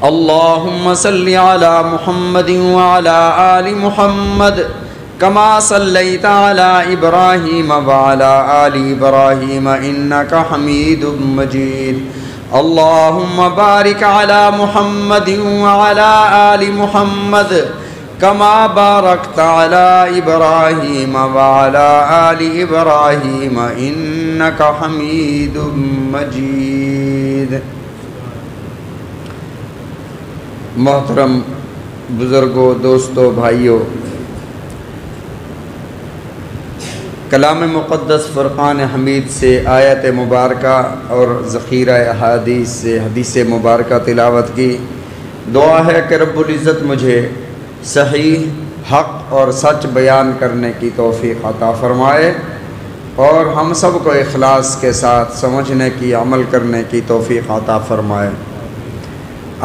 اللهم صل على محمد وعلى آل محمد كما صليت على إبراهيم وعلى آل إبراهيم إنك حميد مجيد اللهم بارك على محمد وعلى آل محمد كما باركت على إبراهيم وعلى آل إبراهيم إنك حميد مجيد۔ محترم بزرگوں، دوستوں، بھائیوں، کلام مقدس فرقان حمید سے آیت مبارکہ اور ذخیرہ احادیث سے حدیث مبارکہ تلاوت کی۔ دعا ہے کہ رب العزت مجھے صحیح، حق اور سچ بیان کرنے کی توفیق عطا فرمائے اور ہم سب کو اخلاص کے ساتھ سمجھنے کی، عمل کرنے کی توفیق عطا فرمائے۔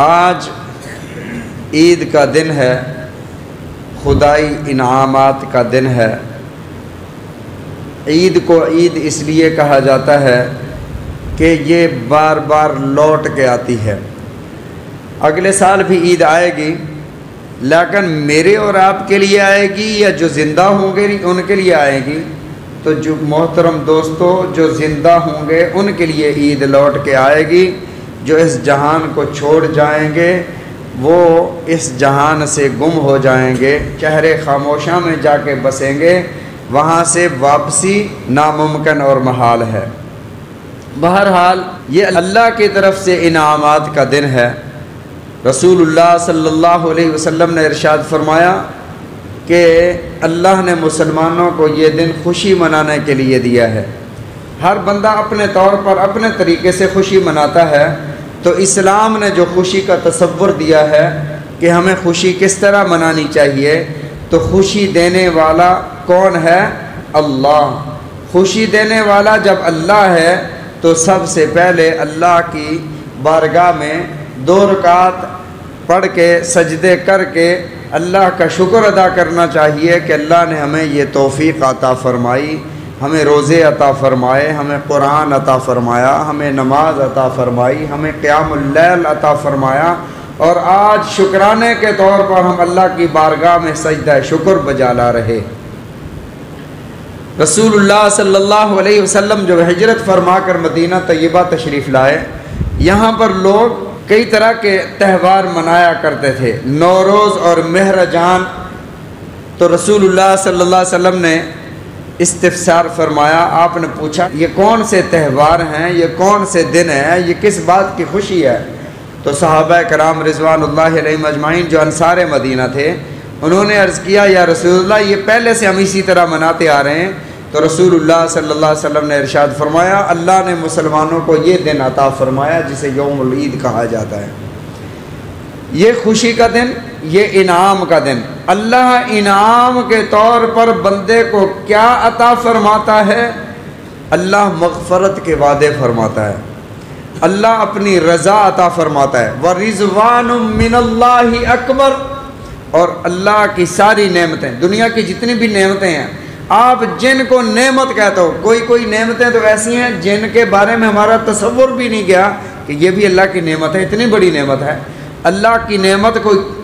آج عید کا دن ہے، خدائی انعامات کا دن ہے۔ عید کو عید اس لیے کہا جاتا ہے کہ یہ بار بار لوٹ کے آتی ہے۔ اگلے سال بھی عید آئے گی، لیکن میرے اور آپ کے لیے آئے گی یا جو زندہ ہوں گے ان کے لیے آئے گی؟ تو جو محترم دوستو، جو زندہ ہوں گے ان کے لیے عید لوٹ کے آئے گی۔ جو اس جہان کو چھوڑ جائیں گے وہ اس جہان سے گم ہو جائیں گے، چہرے خاموشاں میں جا کے بسیں گے، وہاں سے واپسی ناممکن اور محال ہے۔ بہرحال یہ اللہ کی طرف سے انعامات کا دن ہے۔ رسول اللہ صلی اللہ علیہ وسلم نے ارشاد فرمایا کہ اللہ نے مسلمانوں کو یہ دن خوشی منانے کے لیے دیا ہے۔ ہر بندہ اپنے طور پر اپنے طریقے سے خوشی مناتا ہے، تو اسلام نے جو خوشی کا تصور دیا ہے کہ ہمیں خوشی کس طرح منانی چاہیے، تو خوشی دینے والا کون ہے؟ اللہ۔ خوشی دینے والا جب اللہ ہے تو سب سے پہلے اللہ کی بارگاہ میں 2 رکعت پڑھ کے سجدے کر کے اللہ کا شکر ادا کرنا چاہیے کہ اللہ نے ہمیں یہ توفیق عطا فرمائی، ہمیں روزے عطا فرمائے، ہمیں قرآن عطا فرمایا، ہمیں نماز عطا فرمائی، ہمیں قیام اللیل عطا فرمایا، اور آج شکرانے کے طور پر ہم اللہ کی بارگاہ میں سجدہ شکر بجا لا رہے۔ رسول اللہ صلی اللہ علیہ وسلم جو ہجرت فرما کر مدینہ طیبہ تشریف لائے، یہاں پر لوگ کئی طرح کے تہوار منایا کرتے تھے، نوروز اور مہرجان۔ تو رسول اللہ صلی اللہ علیہ وسلم نے استفسار فرمایا، آپ نے پوچھا یہ کون سے تہوار ہیں، یہ کون سے دن ہیں، یہ کس بات کی خوشی ہے؟ تو صحابہ کرام رضوان اللہ علیہم اجمعین جو انصار مدینہ تھے، انہوں نے عرض کیا یا رسول اللہ یہ پہلے سے ہم اسی طرح مناتے آ رہے ہیں۔ تو رسول اللہ صلی اللہ علیہ وسلم نے ارشاد فرمایا اللہ نے مسلمانوں کو یہ دن عطا فرمایا جسے یوم العید کہا جاتا ہے۔ یہ خوشی کا دن، یہ انعام کا دن۔ اللہ انعام کے طور پر بندے کو کیا عطا فرماتا ہے؟ اللہ مغفرت کے وعدے فرماتا ہے، اللہ اپنی رضا عطا فرماتا ہے۔ وَرِضْوَانٌ مِّنَ اللَّهِ أَكْبَرُ، اور اللہ کی ساری نعمتیں، دنیا کی جتنی بھی نعمتیں ہیں، آپ جن کو نعمت کہتے ہو، کوئی نعمتیں تو ایسی ہیں جن کے بارے میں ہمارا تصور بھی نہیں گیا کہ یہ بھی اللہ کی نعمت ہے، اتنی بڑی نعمت ہے۔ اللہ کی نعمت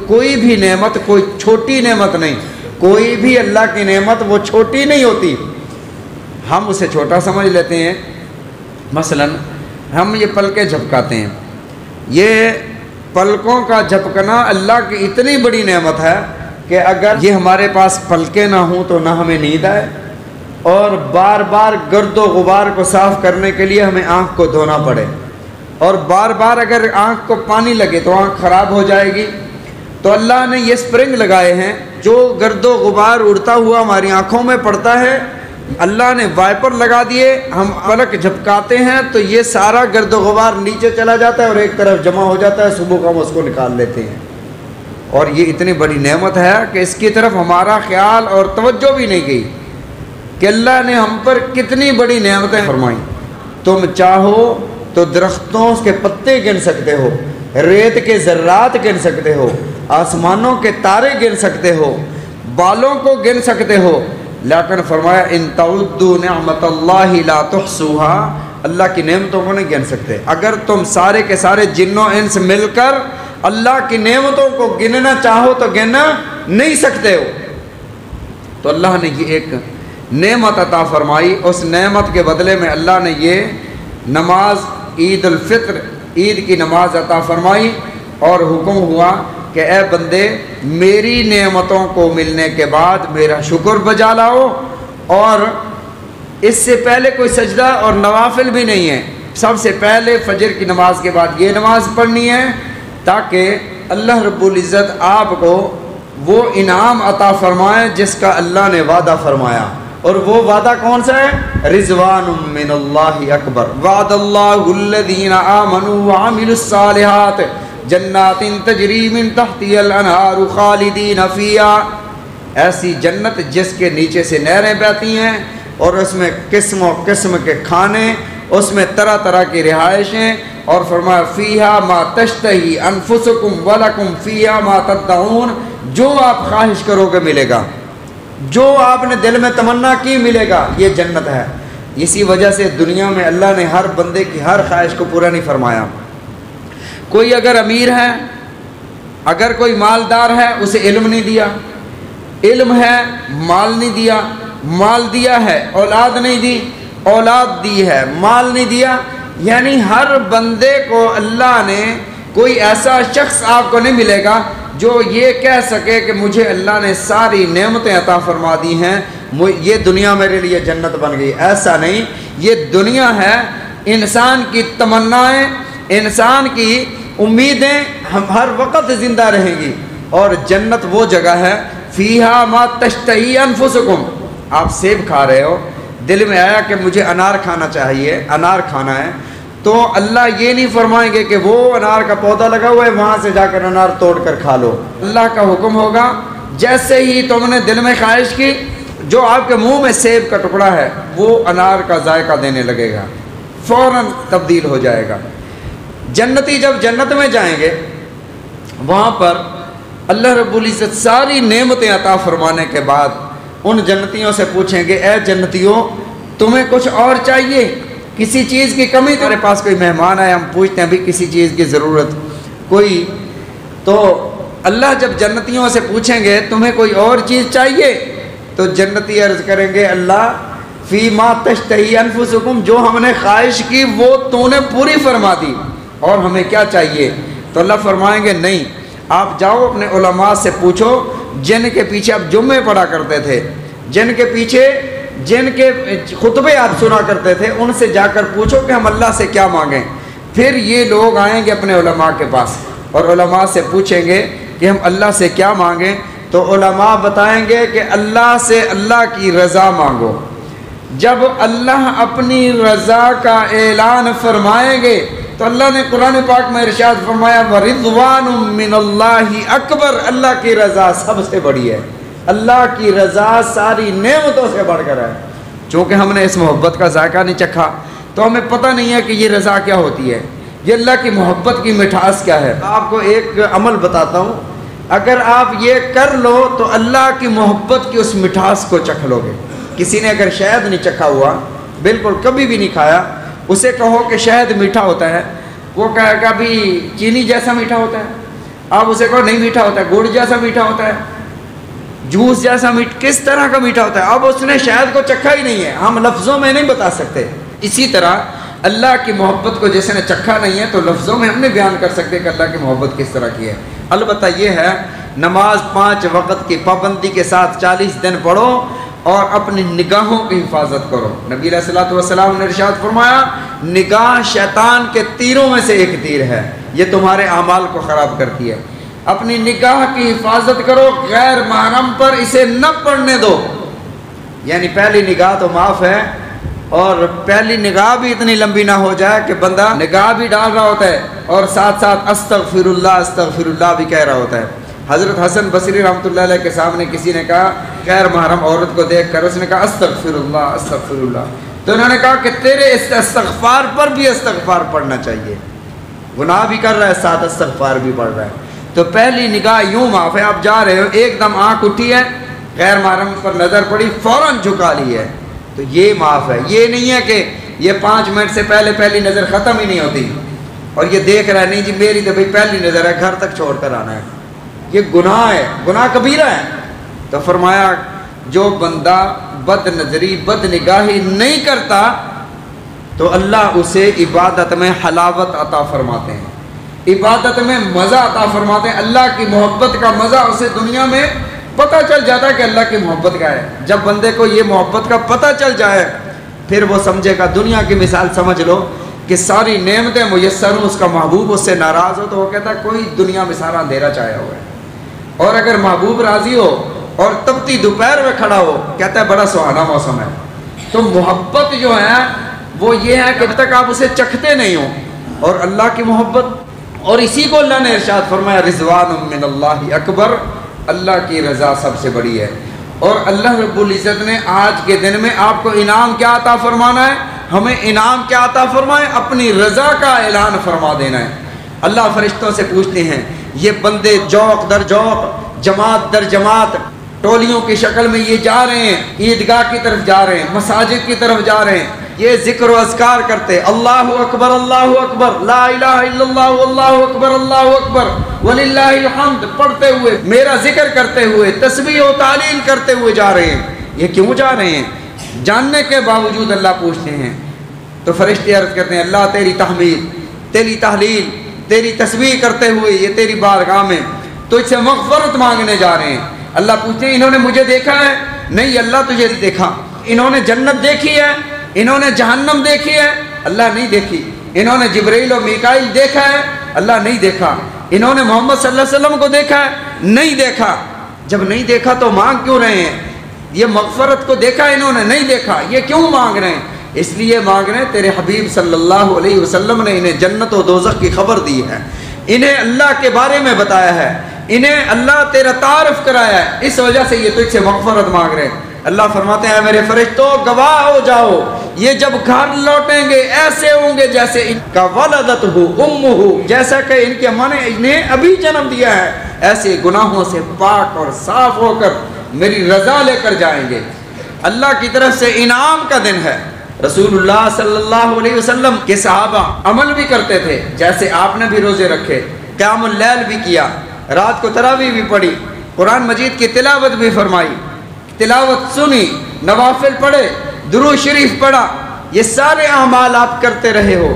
کوئی بھی نعمت کوئی چھوٹی نعمت نہیں، کوئی بھی اللہ کی نعمت وہ چھوٹی نہیں ہوتی، ہم اسے چھوٹا سمجھ لیتے ہیں۔ مثلا ہم یہ پلکیں جھپکاتے ہیں، یہ پلکوں کا جھپکنا اللہ کی اتنی بڑی نعمت ہے کہ اگر یہ ہمارے پاس پلکیں نہ ہوں تو نہ ہمیں نیند آئے، اور بار بار گرد و غبار کو صاف کرنے کے لیے ہمیں آنکھ کو دھونا پڑے، اور بار بار اگر آنکھ کو پانی لگے تو آنکھ خراب ہو جائے گی۔ تو اللہ نے یہ سپرنگ لگائے ہیں، جو گرد و غبار اڑتا ہوا ہماری آنکھوں میں پڑتا ہے، اللہ نے وائپر لگا دیے، ہم پلک جھپکاتے ہیں تو یہ سارا گرد و غبار نیچے چلا جاتا ہے اور ایک طرف جمع ہو جاتا ہے، صبح کو ہم اس کو نکال لیتے ہیں۔ اور یہ اتنی بڑی نعمت ہے کہ اس کی طرف ہمارا خیال اور توجہ بھی نہیں گئی کہ اللہ نے ہم پر کتنی بڑی نعمتیں فرمائیں۔ تم چاہو تو درختوں کے پتے گن سکتے ہو، ریت کے ذرات گن سکتے ہو، آسمانوں کے تارے گن سکتے ہو، بالوں کو گن سکتے ہو، لیکن فرمایا ان تعدوا نعمت اللہ لا تحصوها، اللہ کی نعمتوں کو نہیں گن سکتے۔ اگر تم سارے کے سارے جنوں انس مل کر اللہ کی نعمتوں کو گننا چاہو تو گن نہیں سکتے ہو۔ تو اللہ نے یہ ایک نعمت عطا فرمائی، اس نعمت کے بدلے میں اللہ نے یہ نماز عید الفطر، عید کی نماز عطا فرمائی، اور حکم ہوا کہ اے بندے میری نعمتوں کو ملنے کے بعد میرا شکر بجا لاؤ، اور اس سے پہلے کوئی سجدہ اور نوافل بھی نہیں ہے، سب سے پہلے فجر کی نماز کے بعد یہ نماز پڑھنی ہے، تاکہ اللہ رب العزت آپ کو وہ انعام عطا فرمائے جس کا اللہ نے وعدہ فرمایا۔ اور وہ وعدہ کون سا ہے؟ رضوان من اللہ اکبر، وعد اللہ الذین آمنوا وعملوا الصالحات جنات تجری من تحتها الانہار خالدین فیہا، ایسی جنت جس کے نیچے سے نہریں بہتی ہیں، اور اس میں قسم و قسم کے کھانے، اس میں طرح طرح کی رہائشیں، اور فرمایا فیہا ما تشتہی انفسکم ولکم فیہا ما تدعون، جو آپ خواہش کرو گے ملے گا، جو آپ نے دل میں تمنا کی ملے گا، یہ جنت ہے۔ اسی وجہ سے دنیا میں اللہ نے ہر بندے کی ہر خواہش کو پورا نہیں فرمایا۔ کوئی اگر امیر ہے، اگر کوئی مالدار ہے، اسے علم نہیں دیا، علم ہے مال نہیں دیا، مال دیا ہے اولاد نہیں دی، اولاد دی ہے مال نہیں دیا، یعنی ہر بندے کو اللہ نے کوئی ایسا شخص آپ کو نہیں ملے گا جو یہ کہہ سکے کہ مجھے اللہ نے ساری نعمتیں عطا فرما دی ہیں، یہ دنیا میرے لیے جنت بن گئی، ایسا نہیں۔ یہ دنیا ہے انسان کی تمنائیں، انسان کی امیدیں ہم ہر وقت زندہ رہیں گی، اور جنت وہ جگہ ہے فیہا ما تشتہی انفسکم، آپ سیب کھا رہے ہو، دل میں آیا کہ مجھے انار کھانا چاہیے، انار کھانا ہے، تو اللہ یہ نہیں فرمائیں گے کہ وہ انار کا پودا لگا ہوا ہے وہاں سے جا کر انار توڑ کر کھا لو۔ اللہ کا حکم ہوگا جیسے ہی تم نے دل میں خواہش کی، جو آپ کے منہ میں سیب کا ٹکڑا ہے وہ انار کا ذائقہ دینے لگے گا، فوراً تبدیل ہو جائے گا۔ جنتی جب جنت میں جائیں گے، وہاں پر اللہ رب العزت ساری نعمتیں عطا فرمانے کے بعد ان جنتیوں سے پوچھیں گے اے جنتیوں تمہیں کچھ اور چاہیے، کسی چیز کی کمی؟ ہمارے پاس کوئی مہمان آئے، ہم پوچھتے ہیں ابھی کسی چیز کی ضرورت کوئی، تو اللہ جب جنتیوں سے پوچھیں گے تمہیں کوئی اور چیز چاہیے، تو جنتی عرض کریں گے اللہ فی ما تشتہی انفسکم، جو ہم نے خواہش کی وہ تو نے پوری فرما دی، اور ہمیں کیا چاہیے؟ تو اللہ فرمائیں گے نہیں، آپ جاؤ اپنے علماء سے پوچھو جن کے پیچھے آپ جمعے پڑھا کرتے تھے، جن کے پیچھے جن کے خطبے آپ سنا کرتے تھے، ان سے جا کر پوچھو کہ ہم اللہ سے کیا مانگیں۔ پھر یہ لوگ آئیں گے اپنے علماء کے پاس اور علماء سے پوچھیں گے کہ ہم اللہ سے کیا مانگیں، تو علماء بتائیں گے کہ اللہ سے اللہ کی رضا مانگو۔ جب اللہ اپنی رضا کا اعلان فرمائیں گے تو اللہ نے قرآن پاک میں ارشاد فرمایا وَرِضْوَانٌ مِّنَ اللَّهِ اکبر، اللہ کی رضا سب سے بڑی ہے، اللہ کی رضا ساری نعمتوں سے بڑھ کر ہے۔ چونکہ ہم نے اس محبت کا ذائقہ نہیں چکھا تو ہمیں پتہ نہیں ہے کہ یہ رضا کیا ہوتی ہے، یہ اللہ کی محبت کی مٹھاس کیا ہے۔ آپ کو ایک عمل بتاتا ہوں، اگر آپ یہ کر لو تو اللہ کی محبت کی اس مٹھاس کو چکھ لو گے۔ کسی نے اگر شہد نہیں چکھا ہوا، بالکل کبھی بھی نہیں کھایا، اسے کہو کہ شہد میٹھا ہوتا ہے، وہ کہے گا بھی چینی جیسا میٹھا ہوتا ہے، آپ اسے کہو نہیں میٹھا ہوتا ہے، گڑ جیسا میٹھا ہوتا ہے، جوس جیسا کس طرح کا میٹھا ہوتا ہے، اب اس نے شہد کو چکھا ہی نہیں ہے، ہم لفظوں میں نہیں بتا سکتے۔ اسی طرح اللہ کی محبت کو جس نے چکھا نہیں ہے تو لفظوں میں ہم نے بیان کر سکتے کہ اللہ کی محبت کس طرح کی ہے۔ البتہ یہ ہے نماز 5 وقت کی پابندی کے ساتھ 40 دن پڑھو اور اپنی نگاہوں کی حفاظت کرو۔ نبی علیہ الصلوۃ والسلام نے ارشاد فرمایا نگاہ شیطان کے تیروں میں سے ایک تیر ہے، یہ تمہارے اعمال کو خراب کرتی ہے۔ اپنی نگاہ کی حفاظت کرو، غیر محرم پر اسے نہ پڑنے دو۔ یعنی پہلی نگاہ تو معاف ہے، اور پہلی نگاہ بھی اتنی لمبی نہ ہو جائے کہ بندہ نگاہ بھی ڈال رہا ہوتا ہے اور ساتھ ساتھ استغفر اللہ بھی کہہ رہا ہوتا ہے۔ حضرت حسن بصری رحمۃ اللہ علیہ کے سامنے کسی نے کہا غیر محرم عورت کو دیکھ کر، اس نے کہا استغفر اللہ، تو انہوں نے کہا کہ تیرے استغفار پر بھی استغفار پڑھنا چاہیے، گناہ بھی کر رہا ہے ساتھ استغفار بھی پڑھ رہا ہے۔ تو پہلی نگاہ یوں معاف ہے، آپ جا رہے ہو ایک دم آنکھ اٹھی ہے، غیر محرم پر نظر پڑی، فوراً جھکا لی ہے، تو یہ معاف ہے۔ یہ نہیں ہے کہ یہ 5 منٹ سے پہلے پہلی نظر ختم ہی نہیں ہوتی، اور یہ دیکھ رہا ہے نہیں جی میری تو بھائی پہلی نظر ہے، گھر تک چھوڑ کر آنا ہے، یہ گناہ ہے، گناہ کبیرہ ہے۔ تو فرمایا جو بندہ بد نظری بد نگاہی نہیں کرتا تو اللہ اسے عبادت میں حلاوت عطا فرماتے ہیں، عبادت میں مزہ عطا فرماتے ہیں، اللہ کی محبت کا مزہ اسے دنیا میں پتہ چل جاتا ہے کہ اللہ کی محبت کا ہے۔ جب بندے کو یہ محبت کا پتہ چل جائے پھر وہ سمجھے گا، دنیا کی مثال سمجھ لو کہ ساری نعمتیں میسر ہوں، اس کا محبوب اس سے ناراض ہو تو وہ کہتا ہے کوئی دنیا میں سارا اندھیرا چھایا ہوا ہے، اور اگر محبوب راضی ہو اور تپتی دوپہر میں کھڑا ہو کہتا ہے بڑا سہانا موسم ہے۔ تو محبت جو ہے وہ یہ ہے کہ جب تک آپ اسے چکھتے نہیں ہو، اور اللہ کی محبت، اور اسی کو اللہ نے ارشاد فرمایا رضوان من اللہ اکبر، اللہ کی رضا سب سے بڑی ہے۔ اور اللہ رب العزت نے آج کے دن میں آپ کو انعام کیا عطا فرمانا ہے؟ ہمیں انعام کیا عطا فرمائے؟ اپنی رضا کا اعلان فرما دینا ہے۔ اللہ فرشتوں سے پوچھتے ہیں یہ بندے جوق در جوق، جماعت در جماعت، ٹولیوں کی شکل میں یہ جا رہے ہیں، عیدگاہ کی طرف جا رہے ہیں، مساجد کی طرف جا رہے ہیں، یہ ذکر و اذکار کرتے اللہ اکبر لا الہ الا اللہ اللہ اکبر وللہ الحمد پڑھتے ہوئے، میرا ذکر کرتے ہوئے، تسبیح و تعلیل کرتے ہوئے جا رہے ہیں۔ یہ کیوں جا رہے ہیں؟ جاننے کے باوجود اللہ پوچھتے ہیں تو فرشتے عرض کرتے ہیں اللہ تیری تحمید، تیری تحلیل، تیری تسبیح کرتے ہوئے یہ تیری بارگاہ میں تجھ سے مغفرت مانگنے جا رہے ہیں۔ اللہ پوچھتے ہیں انہوں نے مجھے دیکھا ہے؟ نہیں اللہ تجھے دیکھا۔ انہوں نے جنت دیکھی ہے؟ انہوں نے جہنم دیکھی ہے؟ اللہ نہیں دیکھی۔ انہوں نے جبرائیل و میکائیل دیکھا ہے؟ اللہ نہیں دیکھا۔ انہوں نے محمد صلی اللہ علیہ وسلم کو دیکھا ہے؟ نہیں دیکھا۔ جب نہیں دیکھا تو مانگ کیوں رہے ہیں؟ یہ مغفرت کو دیکھا انہوں نے؟ نہیں دیکھا۔ یہ کیوں مانگ رہے ہیں؟ اس لیے مانگ رہے ہیں تیرے حبیب صلی اللہ علیہ وسلم نے انہیں جنت و دوزخ کی خبر دی ہے، انہیں اللہ کے بارے میں بتایا ہے، انہیں اللہ تیرا تعارف کرایا ہے، اس وجہ سے یہ تجھ سے مغفرت مانگ رہے ہیں۔ اللہ فرماتے ہیں میرے فرشتوں گواہ ہو جاؤ، یہ جب گھر لوٹیں گے ایسے ہوں گے جیسے ان کا ولدت ہو امہ، جیسا کہ ان کے ماں نے انہیں ابھی جنم دیا ہے، ایسے گناہوں سے پاک اور صاف ہو کر میری رضا لے کر جائیں گے۔ اللہ کی طرف سے انعام کا دن ہے۔ رسول اللہ صلی اللہ علیہ وسلم کے صحابہ عمل بھی کرتے تھے، جیسے آپ نے بھی روزے رکھے، قیام اللیل بھی کیا، رات کو تراویح بھی پڑھی، قرآن مجید کی تلاوت بھی فرمائی، تلاوت سنی، نوافل پڑھے، درود شریف پڑھا، یہ سارے اعمال آپ کرتے رہے ہو۔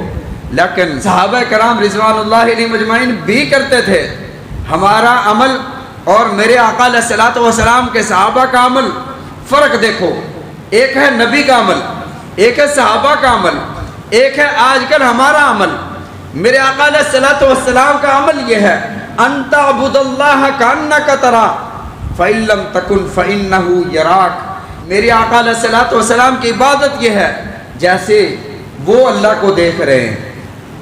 لیکن صحابہ کرام رضوان اللہ علیہ مجمعین بھی کرتے تھے۔ ہمارا عمل اور میرے آقا علیہ الصلوۃ والسلام کے صحابہ کا عمل فرق دیکھو، ایک ہے نبی کا عمل، ایک ہے صحابہ کا عمل، ایک ہے آج کل ہمارا عمل۔ میرے آقا علیہ الصلوۃ والسلام کا عمل یہ ہے ان تعبد اللہ کانک تراہ فإن لم تکن فإنہ یراک۔ میرے آقا علیہ الصلوۃ والسلام کی عبادت یہ ہے جیسے وہ اللہ کو دیکھ رہے ہیں،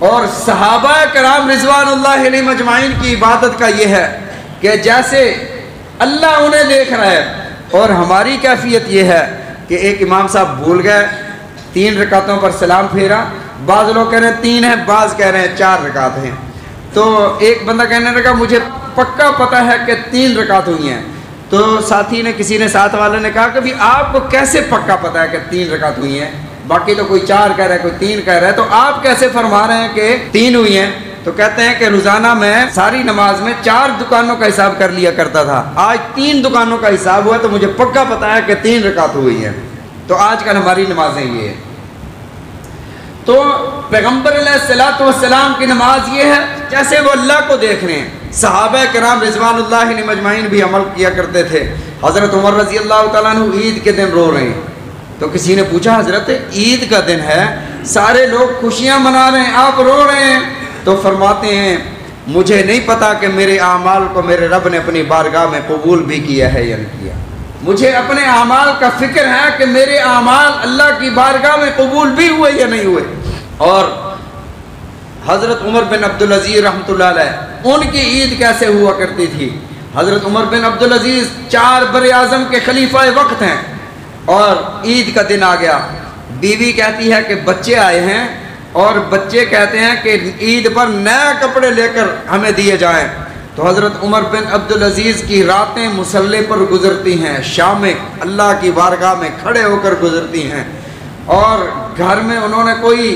اور صحابہ کرام رضوان اللہ علیہ مجمعین کی عبادت کا یہ ہے کہ جیسے اللہ انہیں دیکھ رہا ہے۔ اور ہماری کیفیت یہ ہے کہ ایک امام صاحب بھول گئے، 3 رکعتوں پر سلام پھیرا، بعض لوگ کہہ رہے ہیں 3 ہیں، بعض کہہ رہے ہیں 4 رکعت ہیں۔ تو ایک بندہ کہنے لگا مجھے پکا پتہ ہے کہ 3 رکعت ہوئی ہیں، تو ساتھی نے کسی نے ساتھ والے نے کہا کہ بھی آپ کو کیسے پکا پتہ ہے کہ 3 رکعت ہوئی ہیں؟ باقی تو کوئی 4 کہہ رہا ہے، کوئی 3 کہہ رہا ہے، تو آپ کیسے فرما رہے ہیں کہ 3 ہوئی ہیں؟ تو کہتے ہیں کہ روزانہ میں ساری نماز میں 4 دکانوں کا حساب کر لیا کرتا تھا، آج 3 دکانوں کا حساب ہوا تو مجھے پکا پتہ ہے کہ 3 رکعت ہوئی ہیں۔ تو آج کل ہماری نمازیں یہ ہیں۔ تو پیغمبر علیہ الصلوۃ والسلام کی نماز یہ ہے جیسے وہ اللہ کو دیکھ رہے ہیں۔ صحابہ کرام رضوان اللہ علیہ مجمعین بھی عمل کیا کرتے تھے۔ حضرت عمر رضی اللہ تعالیٰ عنہ عید کے دن رو رہے ہیں، تو کسی نے پوچھا حضرت عید کا دن ہے، سارے لوگ خوشیاں منا رہے ہیں، آپ رو رہے ہیں؟ تو فرماتے ہیں مجھے نہیں پتا کہ میرے اعمال کو میرے رب نے اپنی بارگاہ میں قبول بھی کیا ہے یا نہیں کیا، مجھے اپنے اعمال کا فکر ہے کہ میرے اعمال اللہ کی بارگاہ میں قبول بھی ہوئے یا نہیں ہوئے۔ اور حضرت عمر بن عبدالعزیز رحمۃ اللہ علیہ ان کی عید کیسے ہوا کرتی تھی؟ حضرت عمر بن عبدالعزیز 4 بر اعظم کے خلیفہ وقت ہیں، اور عید کا دن آ گیا، بیوی کہتی ہے کہ بچے آئے ہیں، اور بچے کہتے ہیں کہ عید پر نئے کپڑے لے کر ہمیں دیے جائیں۔ تو حضرت عمر بن عبدالعزیز کی راتیں مصلے پر گزرتی ہیں، شامیں اللہ کی بارگاہ میں کھڑے ہو کر گزرتی ہیں، اور گھر میں انہوں نے کوئی